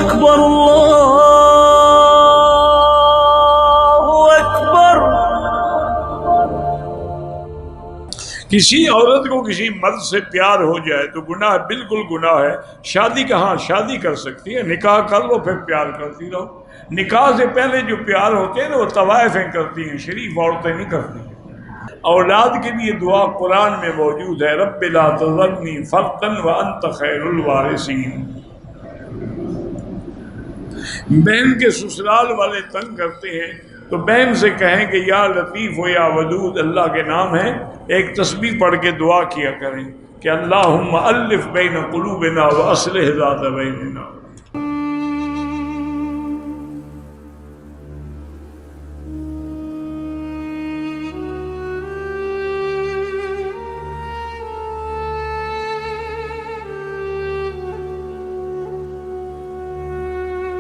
اکبر اللہ اکبر۔ کسی عورت کو کسی مرد سے پیار ہو جائے تو گناہ بالکل گناہ ہے۔ شادی کہاں، شادی کر سکتی ہے، نکاح کر لو پھر پیار کرتی رہو۔ نکاح سے پہلے جو پیار ہوتے ہیں نا وہ طوائفیں کرتی ہیں، شریف عورتیں نہیں کرتی۔ اولاد کے لیے دعا قرآن میں موجود ہے، رب لا تذرنی فردا وانت خیر الوارثین۔ بہن کے سسرال والے تنگ کرتے ہیں تو بہن سے کہیں کہ یا لطیف و یا ودود اللہ کے نام ہے، ایک تسبیح پڑھ کے دعا کیا کریں کہ اللہم الف بین قلوبنا واصلح ذات بیننا۔